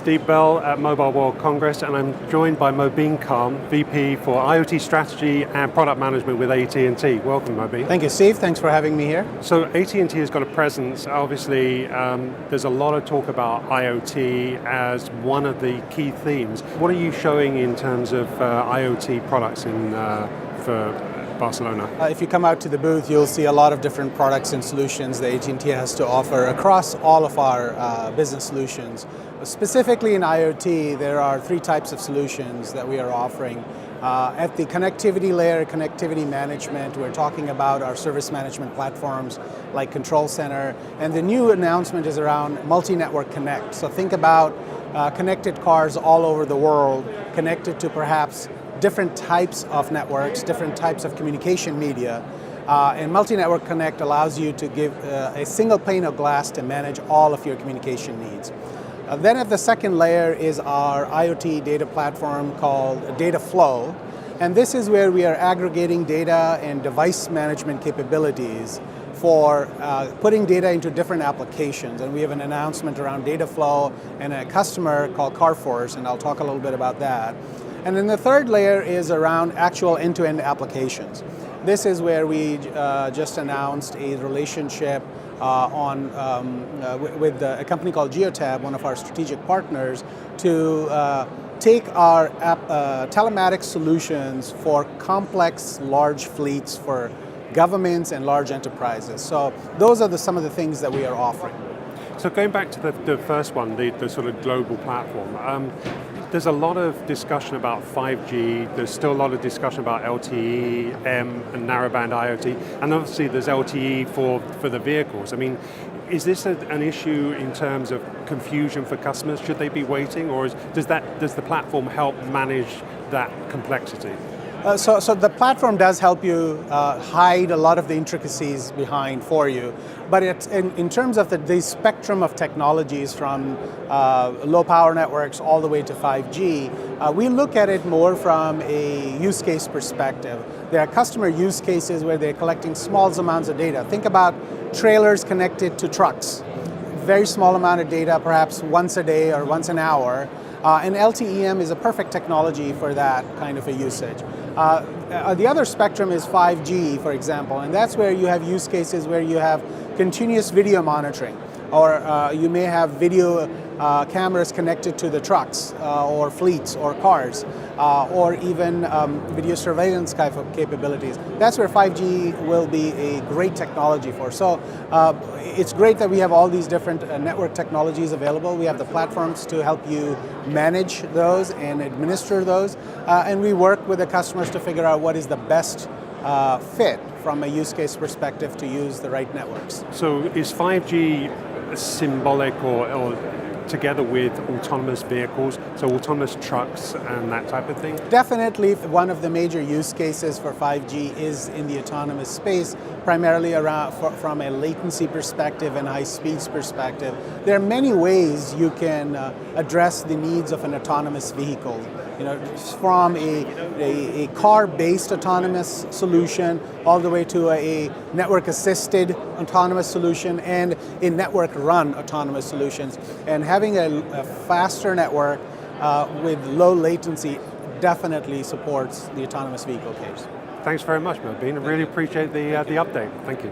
Steve Bell at Mobile World Congress, and I'm joined by Mobeen Khan, VP for IoT Strategy and Product Management with AT&T. Welcome, Mobeen. Thank you, Steve. Thanks for having me here. So AT&T has got a presence. Obviously, there's a lot of talk about IoT as one of the key themes. What are you showing in terms of IoT products for Barcelona? If you come out to the booth, you'll see a lot of different products and solutions that AT&T has to offer across all of our business solutions. Specifically in IoT, there are three types of solutions that we are offering. At the connectivity layer, connectivity management, we're talking about our service management platforms like Control Center, and the new announcement is around multi-network connect. So think about connected cars all over the world, connected to perhaps different types of networks, different types of communication media, and multi-network connect allows you to give a single pane of glass to manage all of your communication needs. Then at the second layer is our IoT data platform called Data Flow, and this is where we are aggregating data and device management capabilities for putting data into different applications. And we have an announcement around Data Flow and a customer called Carforce, and I'll talk a little bit about that. And then the third layer is around actual end-to-end applications. This is where we just announced a relationship with a company called Geotab, one of our strategic partners, to take our telematics solutions for complex, large fleets for governments and large enterprises. So those are some of the things that we are offering. So going back to the first one, the sort of global platform, there's a lot of discussion about 5G, there's still a lot of discussion about LTE, M, and narrowband IoT, and obviously there's LTE for the vehicles. I mean, is this an issue in terms of confusion for customers? Should they be waiting, or does the platform help manage that complexity? So the platform does help you hide a lot of the intricacies behind for you, but in terms of the spectrum of technologies from low power networks all the way to 5G, we look at it more from a use case perspective. There are customer use cases where they're collecting small amounts of data. Think about trailers connected to trucks. Very small amount of data, perhaps once a day or once an hour. And LTE-M is a perfect technology for that kind of a usage. The other spectrum is 5G, for example, and that's where you have use cases where you have continuous video monitoring, or you may have video cameras connected to the trucks or fleets or cars, or even video surveillance type of capabilities. That's where 5G will be a great technology for. So it's great that we have all these different network technologies available. We have the platforms to help you manage those and administer those, and we work with the customers to figure out what is the best fit from a use case perspective to use the right networks. So is 5G symbolic or together with autonomous vehicles, so autonomous trucks and that type of thing? Definitely one of the major use cases for 5G is in the autonomous space, primarily from a latency perspective and high speeds perspective. There are many ways you can address the needs of an autonomous vehicle. You know, from a car-based autonomous solution all the way to a network-assisted autonomous solution and a network-run autonomous solutions. And having a faster network with low latency definitely supports the autonomous vehicle case. Thanks very much, Mobeen. I really appreciate the update. Thank you.